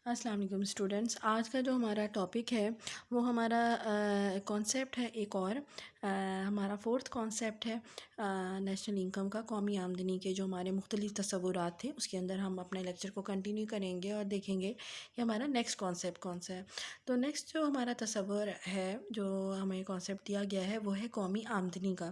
السلام علیکم اسٹوڈنٹس، آج کا جو ہمارا ٹاپک ہے وہ ہمارا کانسیپٹ ہے ایک اور ہمارا فورتھ کانسیپٹ ہے نیشنل انکم کا، قومی آمدنی کے جو ہمارے مختلف تصورات تھے اس کے اندر ہم اپنے لیکچر کو کنٹینیو کریں گے اور دیکھیں گے کہ ہمارا نیکسٹ کانسیپٹ کون سا ہے۔ تو نیکسٹ جو ہمارا تصور ہے، جو ہمیں کانسیپٹ دیا گیا ہے، وہ ہے قومی آمدنی کا۔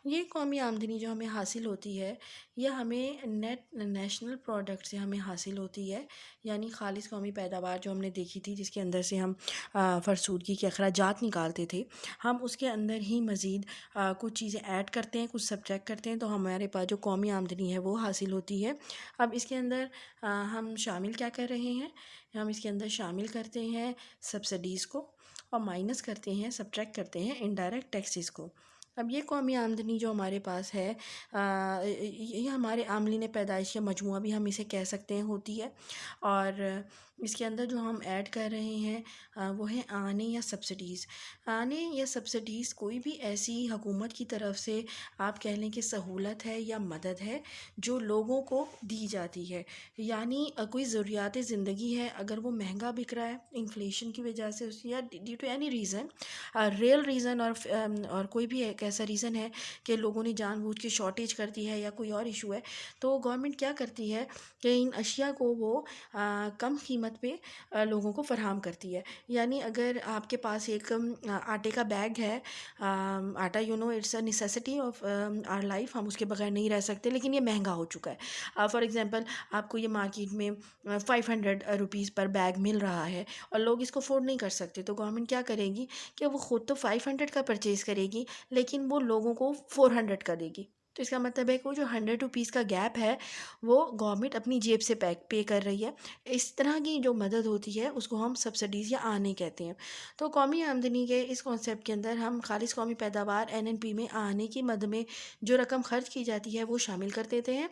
یہ قومی آمدنی جو ہمیں حاصل ہوتی ہے یہ ہمیں نیشنل پروڈکٹ سے ہمیں حاصل ہوتی ہے، یعنی خالص قومی پیداوار جو ہم نے دیکھی تھی جس کے اندر سے ہم فرسودگی کے اخراجات نکالتے تھے، ہم اس کے اندر ہی مزید کچھ چیزیں ایڈ کرتے ہیں، کچھ سبٹریکٹ کرتے ہیں، تو ہمارے پاس جو قومی آمدنی ہے وہ حاصل ہوتی ہے۔ اب اس کے اندر ہم شامل کیا کر رہے ہیں؟ ہم اس کے اندر شامل کرتے ہیں سبسڈیز کو اور مائنس کرتے ہیں، سبٹریکٹ کرتے ہیں انڈائریکٹ ٹیکسز کو۔ اب یہ قومی آمدنی جو ہمارے پاس ہے یہ ہمارے عاملین پیدائش کا مجموعہ بھی ہم اسے کہہ سکتے ہیں ہوتی ہے، اور اس کے اندر جو ہم ایڈ کر رہے ہیں وہ ہے آنے یا سبسڈیز۔ آنے یا سبسڈیز کوئی بھی ایسی حکومت کی طرف سے آپ کہہ لیں کہ سہولت ہے یا مدد ہے جو لوگوں کو دی جاتی ہے، یعنی کوئی ضروریات زندگی ہے، اگر وہ مہنگا بک رہا ہے انفلیشن کی وجہ سے یا due to any reason, real reason اور کوئی بھی ایک ایسا ریزن ہے کہ لوگوں نے جان بوجھ کے شارٹیج کر دی ہے یا کوئی اور ایشو ہے، تو گورنمنٹ کیا کرتی ہے کہ ان اشیاء کو وہ کم قیمت پہ لوگوں کو فراہم کرتی ہے۔ یعنی اگر آپ کے پاس ایک آٹے کا بیگ ہے، آٹا it's a necessity of our life, ہم اس کے بغیر نہیں رہ سکتے، لیکن یہ مہنگا ہو چکا ہے۔ فار ایگزامپل آپ کو یہ مارکیٹ میں 500 روپیز پر بیگ مل رہا ہے اور لوگ اس کو افورڈ نہیں کر سکتے، تو گورنمنٹ کیا کرے گی کہ وہ خود تو 500 کا پرچیز کرے گی لیکن وہ لوگوں کو 400 کا دے گی۔ تو اس کا مطلب ہے کہ وہ جو 100 روپیز کا گیپ ہے وہ گورنمنٹ اپنی جیب سے پے کر رہی ہے۔ اس طرح کی جو مدد ہوتی ہے اس کو ہم سبسڈیز یا آنے کہتے ہیں۔ تو قومی آمدنی کے اس کانسیپٹ کے اندر ہم خالص قومی پیداوار NNP میں آنے کی مد میں جو رقم خرچ کی جاتی ہے وہ شامل کر دیتے ہیں،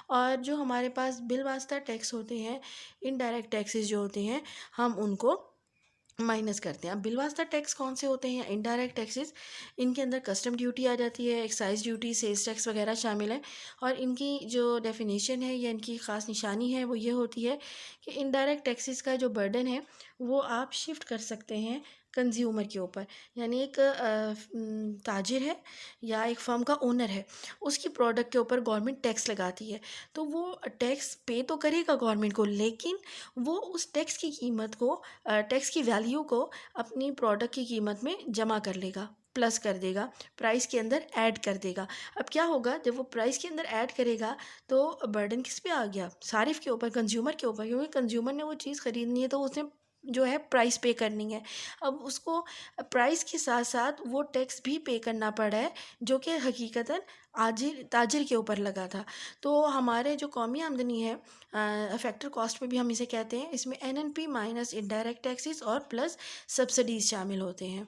اور جو ہمارے پاس بالواسطہ ٹیکس ہوتے ہیں، انڈائریکٹ ٹیکسز جو ہوتے ہیں، ہم ان کو مائنس کرتے ہیں۔ اب بالواسطہ ٹیکس کون سے ہوتے ہیں؟ انڈائریکٹ ٹیکسز، ان کے اندر کسٹم ڈیوٹی آ جاتی ہے، ایکسائز ڈیوٹی، سیلز ٹیکس وغیرہ شامل ہیں، اور ان کی جو ڈیفینیشن ہے یا ان کی خاص نشانی ہے وہ یہ ہوتی ہے کہ انڈائریکٹ ٹیکسز کا جو برڈن ہے وہ آپ شفٹ کر سکتے ہیں کنزیومر کے اوپر، یعنی ایک تاجر ہے یا ایک فرم کا اونر ہے، اس کی پروڈکٹ کے اوپر گورنمنٹ ٹیکس لگاتی ہے، تو وہ ٹیکس پے تو کرے گا گورنمنٹ کو، لیکن وہ اس ٹیکس کی قیمت کو، ٹیکس کی ویلیو کو اپنی پروڈکٹ کی قیمت میں جمع کر لے گا، پلس کر دے گا، پرائس کے اندر ایڈ کر دے گا۔ اب کیا ہوگا جب وہ پرائس کے اندر ایڈ کرے گا تو برڈن کس پہ آ گیا؟ صارف کے اوپر، کنزیومر کے اوپر، کیونکہ کنزیومر نے وہ چیز خریدنی ہے تو اس نے جو ہے پرائس پے کرنی ہے۔ اب اس کو پرائس کے ساتھ ساتھ وہ ٹیکس بھی پے کرنا پڑا ہے جو کہ حقیقتاً تاجر کے اوپر لگا تھا۔ تو ہمارے جو قومی آمدنی ہے، فیکٹر کاسٹ میں بھی ہم اسے کہتے ہیں، اس میں NNP مائنس انڈائریکٹ ٹیکسز اور پلس سبسڈیز شامل ہوتے ہیں۔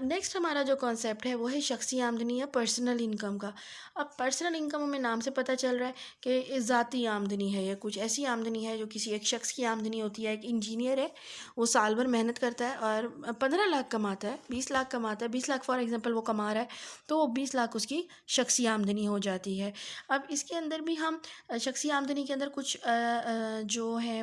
نیکسٹ ہمارا جو کانسیپٹ ہے وہ ہے شخصی آمدنی یا پرسنل انکم کا۔ اب پرسنل انکم ہمیں نام سے پتہ چل رہا ہے کہ ذاتی آمدنی ہے، یا کچھ ایسی آمدنی ہے جو کسی ایک شخص کی آمدنی ہوتی ہے۔ ایک انجینئر ہے، وہ سال بھر محنت کرتا ہے اور 15 لاکھ کماتا ہے، 20 لاکھ کماتا ہے، 20 لاکھ فار ایگزامپل وہ کما رہا ہے، تو وہ 20 لاکھ اس کی شخصی آمدنی ہو جاتی ہے۔ اب اس کے اندر بھی ہم شخصی آمدنی کے اندر کچھ جو ہیں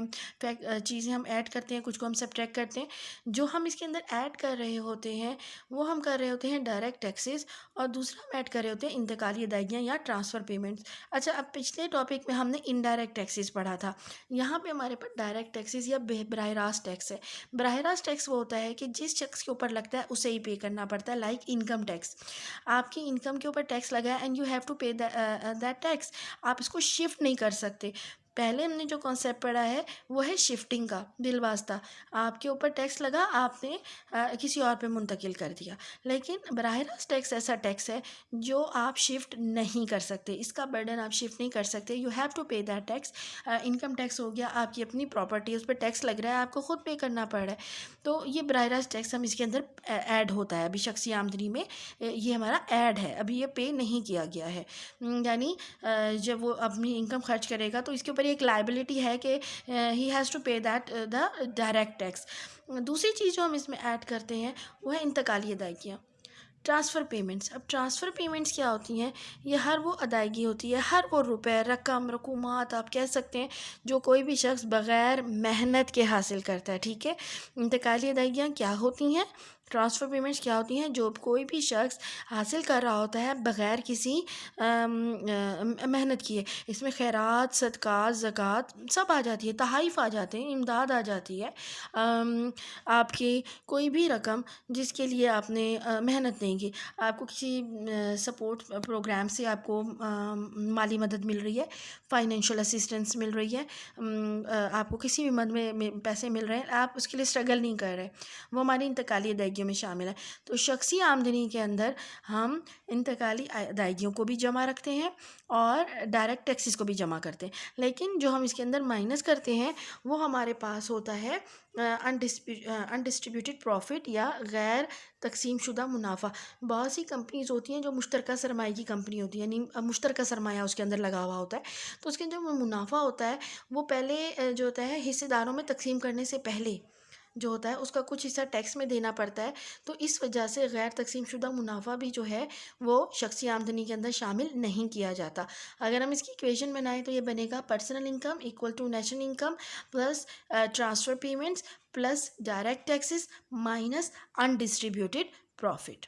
چیزیں ہم ایڈ کرتے ہیں، کچھ کو ہم سبٹریکٹ کرتے ہیں۔ جو ہم اس کے اندر ایڈ کر رہے ہوتے ہیں وہ ہم کر رہے ہوتے ہیں ڈائریکٹ ٹیکسز، اور دوسرا ہم ایڈ کر رہے ہوتے ہیں انتقالی ادائیگیاں یا ٹرانسفر پیمنٹس۔ اچھا، اب پچھلے ٹاپک میں ہم نے انڈائریکٹ ٹیکسز پڑھا تھا، یہاں پہ ہمارے پاس ڈائریکٹ ٹیکسز یا براہ راست ٹیکس ہے۔ براہ راست ٹیکس وہ ہوتا ہے کہ جس شخص کے اوپر لگتا ہے اسے ہی پے کرنا پڑتا ہے، لائک انکم ٹیکس۔ آپ کی انکم کے اوپر ٹیکس لگا ہے and you have to pay that tax, آپ اس کو شفٹ نہیں کر سکتے۔ پہلے ہم نے جو کانسیپٹ پڑھا ہے وہ ہے شفٹنگ کا، بالواسطہ آپ کے اوپر ٹیکس لگا، آپ نے کسی اور پہ منتقل کر دیا، لیکن براہ راست ٹیکس ایسا ٹیکس ہے جو آپ شفٹ نہیں کر سکتے، اس کا برڈن آپ شفٹ نہیں کر سکتے، you have to pay that tax. Income tax ہو گیا آپ کی اپنی پراپرٹی، اس پہ ٹیکس لگ رہا ہے، آپ کو خود پے کرنا پڑ رہا ہے، تو یہ براہ راست ٹیکس ہم اس کے اندر ایڈ ہوتا ہے۔ ابھی شخصی آمدنی میں یہ ہمارا ایڈ ہے، ابھی یہ پے نہیں کیا گیا ہے، یعنی جب وہ اپنی انکم خرچ کرے گا تو اس کے اوپر ایک لائبلٹی ہے کہ he has to pay that the direct tax. دوسری چیز جو ہم اس میں ایڈ کرتے ہیں وہ ہے انتقالی ادائیگیاں۔ Transfer payments. اب ٹرانسفر پیمنٹس کیا ہوتی ہیں؟ یہ ہر وہ ادائیگی ہوتی ہے، ہر وہ روپے، رقم، رقومات آپ کہہ سکتے ہیں جو کوئی بھی شخص بغیر محنت کے حاصل کرتا ہے. ٹھیک ہے، انتقالی ادائیگیاں کیا ہوتی ہیں؟ ٹرانسفر پیمنٹس کیا ہوتی ہیں؟ جو کوئی بھی شخص حاصل کر رہا ہوتا ہے بغیر کسی محنت کیے. اس میں خیرات، صدقات، زکوٰۃ سب آ جاتی ہے، تحائف آ جاتے ہیں، امداد آ جاتی ہے. آپ کی کوئی بھی رقم جس کے لیے آپ نے محنت نہیں کی، آپ کو کسی سپورٹ پروگرام سے آپ کو مالی مدد مل رہی ہے، فائنینشیل اسسٹنس مل رہی ہے، آپ کو کسی بھی مد میں پیسے مل رہے ہیں، آپ اس کے لیے اسٹرگل نہیں کر رہے، وہ ہماری انتقالی ادائیگیوں میں شامل ہے. تو شخصی آمدنی کے اندر ہم انتقالی ادائیگیوں کو بھی جمع رکھتے ہیں اور ڈائریکٹ ٹیکسز کو بھی جمع کرتے ہیں. لیکن جو ہم اس کے اندر مائنس کرتے ہیں وہ ہمارے پاس ہوتا ہے انڈسٹریبیوٹیڈ پروفٹ یا غیر تقسیم شدہ منافع. بہت سی کمپنیز ہوتی ہیں جو مشترکہ سرمایہ کی کمپنی ہوتی ہے، یعنی مشترکہ سرمایہ اس کے اندر لگا ہوا ہوتا ہے. تو اس کے جو منافع ہوتا ہے وہ پہلے جو ہوتا ہے حصے داروں میں تقسیم کرنے سے پہلے جو ہوتا ہے اس کا کچھ حصہ ٹیکس میں دینا پڑتا ہے. تو اس وجہ سے غیر تقسیم شدہ منافع بھی جو ہے وہ شخصی آمدنی کے اندر شامل نہیں کیا جاتا. اگر ہم اس کی ایکویشن بنائیں تو یہ بنے گا personal income equal to national income plus transfer payments plus direct taxes minus undistributed profit.